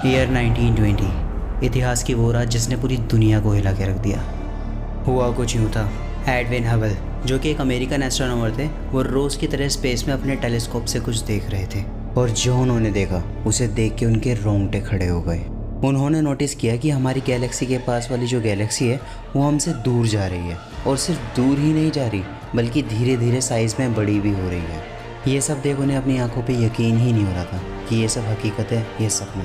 Year 1920। इतिहास की वो रात जिसने पूरी दुनिया को हिला के रख दिया। हुआ कुछ यूँ था। एडविन हबल, जो कि एक अमेरिकन एस्ट्रोनॉमर थे, वो रोज़ की तरह स्पेस में अपने टेलीस्कोप से कुछ देख रहे थे और जो उन्होंने देखा उसे देख के उनके रोंगटे खड़े हो गए। उन्होंने नोटिस किया कि हमारी गैलेक्सी के पास वाली जो गैलेक्सी है वो हमसे दूर जा रही है, और सिर्फ दूर ही नहीं जा रही बल्कि धीरे धीरे साइज़ में बड़ी भी हो रही है। ये सब देख उन्हें अपनी आंखों पे यकीन ही नहीं हो रहा था कि ये सब हकीकत है, ये सपना।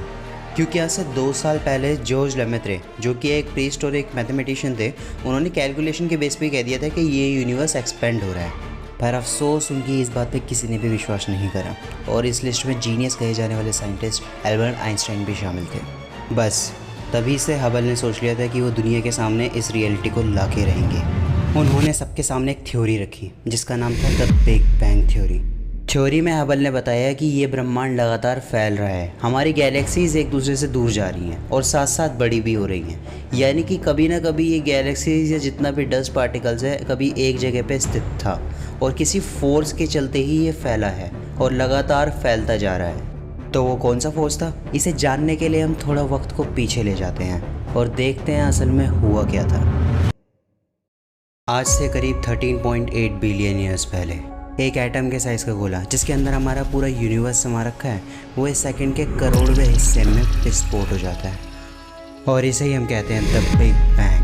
क्योंकि आज से 2 साल पहले जॉर्ज लेमेत्रे, जो कि एक प्री हिस्टोरिक मैथमेटिशियन थे, उन्होंने कैलकुलेशन के बेस पे कह दिया था कि ये यूनिवर्स एक्सपेंड हो रहा है। पर अफसोस उनकी इस बात पे किसी ने भी विश्वास नहीं करा, और इस लिस्ट में जीनियस कहे जाने वाले साइंटिस्ट एल्बर्ट आइंस्टाइन भी शामिल थे। बस तभी से हबल ने सोच लिया था कि वो दुनिया के सामने इस रियलिटी को ला के रहेंगे। उन्होंने सबके सामने एक थ्योरी रखी जिसका नाम था the big bang theory. Theory में हबल ने बताया कि ये ब्रह्मांड लगातार फैल रहा है, हमारी गैलेक्सीज एक दूसरे से दूर जा रही हैं और साथ साथ बड़ी भी हो रही हैं। यानी कि कभी ना कभी ये गैलेक्सीज या जितना भी डस्ट पार्टिकल्स है कभी एक जगह पे स्थित था और किसी फोर्स के चलते ही ये फैला है और लगातार फैलता जा रहा है। तो वो कौन सा फोर्स था, इसे जानने के लिए हम थोड़ा वक्त को पीछे ले जाते हैं और देखते हैं असल में हुआ क्या था। आज से करीब 13.8 बिलियन ईयर्स पहले एक एटम के साइज़ का गोला, जिसके अंदर हमारा पूरा यूनिवर्स समा रखा है, वो इस सेकंड के करोड़वें हिस्से में विस्फोट हो जाता है और इसे ही हम कहते हैं द बिग बैंग।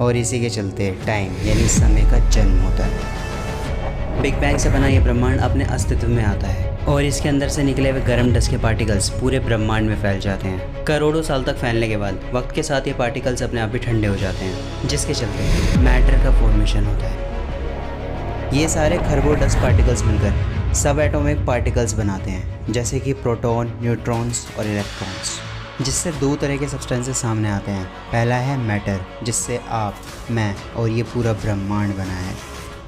और इसी के चलते टाइम यानी समय का जन्म होता है। बिग बैंग से बना ये ब्रह्मांड अपने अस्तित्व में आता है और इसके अंदर से निकले हुए गर्म डस्ट के पार्टिकल्स पूरे ब्रह्मांड में फैल जाते हैं। करोड़ों साल तक फैलने के बाद वक्त के साथ ये पार्टिकल्स अपने आप ही ठंडे हो जाते हैं, जिसके चलते मैटर का फॉर्मेशन होता है। ये सारे खरबों डस्ट पार्टिकल्स मिलकर सब एटॉमिक पार्टिकल्स बनाते हैं, जैसे कि प्रोटॉन, न्यूट्रॉन्स और इलेक्ट्रॉन्स, जिससे 2 तरह के सब्सटेंसेस सामने आते हैं। पहला है मैटर, जिससे आप, मैं और ये पूरा ब्रह्मांड बना है,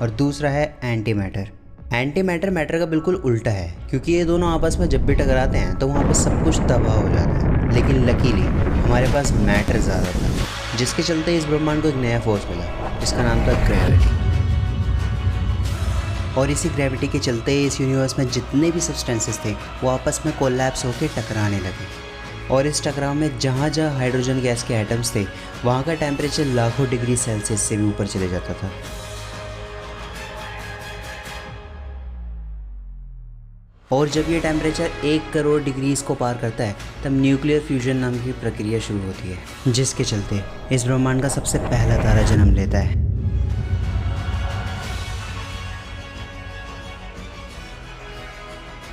और दूसरा है anti matter. Anti matter matter का बिल्कुल उल्टा है, क्योंकि ये दोनों आपस में जब भी टकराते हैं तो वहाँ पर सब कुछ तबाह हो जाता है। लेकिन लकीली हमारे पास मैटर ज़्यादा था, जिसके चलते इस ब्रह्मांड को एक नया फोर्स मिला जिसका नाम था ग्रेविटी। और इसी ग्रेविटी के चलते इस यूनिवर्स में जितने भी सब्सटेंसेस थे वो आपस में कोलैप्स होकर टकराने लगे, और इस टकराव में जहाँ जहाँ हाइड्रोजन गैस के एटम्स थे वहाँ का टेम्परेचर लाखों डिग्री सेल्सियस से भी ऊपर चले जाता था। और जब ये टेम्परेचर 1 करोड़ डिग्रीज को पार करता है तब न्यूक्लियर फ्यूजन नाम की प्रक्रिया शुरू होती है, जिसके चलते इस ब्रह्मांड का सबसे पहला तारा जन्म लेता है।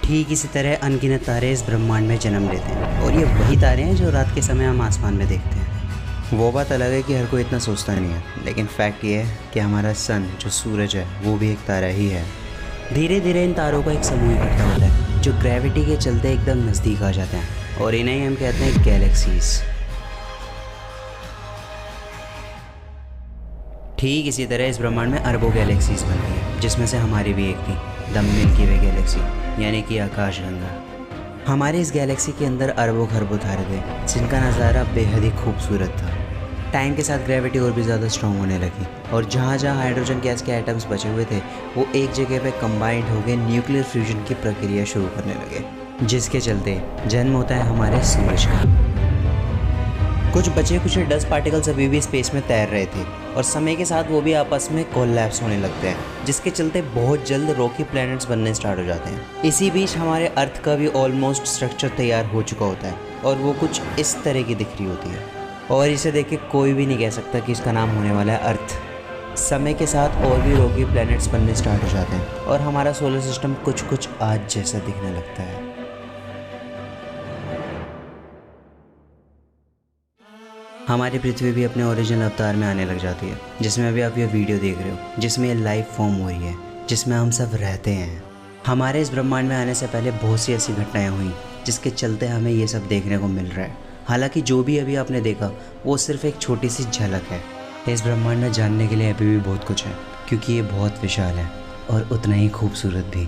ठीक इसी तरह अनगिनत तारे इस ब्रह्मांड में जन्म लेते हैं, और ये वही तारे हैं जो रात के समय हम आसमान में देखते हैं। वो बात अलग है कि हर कोई इतना सोचता नहीं है, लेकिन फैक्ट ये है कि हमारा सन जो सूरज है वो भी एक तारा ही है। धीरे धीरे इन तारों का एक समूह इकट्ठा होता है जो ग्रेविटी के चलते एकदम नज़दीक आ जाते हैं, और इन्हें हम कहते हैं गैलेक्सीज। ठीक इसी तरह इस ब्रह्मांड में अरबों गैलेक्सीज बन गई है, जिसमें से हमारी भी एक थी, द मिल्की वे गैलेक्सी, यानी कि आकाशगंगा। हमारे इस गैलेक्सी के अंदर अरबों खरबों तारे थे जिनका नज़ारा बेहद ही खूबसूरत था। टाइम के साथ ग्रेविटी और भी ज़्यादा स्ट्रॉन्ग होने लगी, और जहाँ जहाँ हाइड्रोजन गैस के एटम्स बचे हुए थे वो एक जगह पे कंबाइंड होकर न्यूक्लियर फ्यूजन की प्रक्रिया शुरू करने लगे, जिसके चलते जन्म होता है हमारे सूरज का। कुछ बचे कुछ डस्ट पार्टिकल्स अभी भी स्पेस में तैर रहे थे, और समय के साथ वो भी आपस में कोलैप्स होने लगते हैं, जिसके चलते बहुत जल्द रॉकी प्लैनेट्स बनने स्टार्ट हो जाते हैं। इसी बीच हमारे अर्थ का भी ऑलमोस्ट स्ट्रक्चर तैयार हो चुका होता है, और वो कुछ इस तरह की दिख रही होती है, और इसे देख के कोई भी नहीं कह सकता कि इसका नाम होने वाला है अर्थ। समय के साथ और भी रॉकी प्लैनेट्स बनने स्टार्ट हो जाते हैं, और हमारा सोलर सिस्टम कुछ कुछ आज जैसा दिखने लगता है। हमारी पृथ्वी भी अपने ओरिजिनल अवतार में आने लग जाती है, जिसमें अभी आप ये वीडियो देख रहे हो, जिसमें ये लाइफ फॉर्म हो रही है, जिसमें हम सब रहते हैं। हमारे इस ब्रह्मांड में आने से पहले बहुत सी ऐसी घटनाएं हुई जिसके चलते हमें ये सब देखने को मिल रहा है। हालांकि जो भी अभी आपने देखा वो सिर्फ एक छोटी सी झलक है। इस ब्रह्मांड में जानने के लिए अभी भी बहुत कुछ है, क्योंकि ये बहुत विशाल है और उतना ही खूबसूरत भी।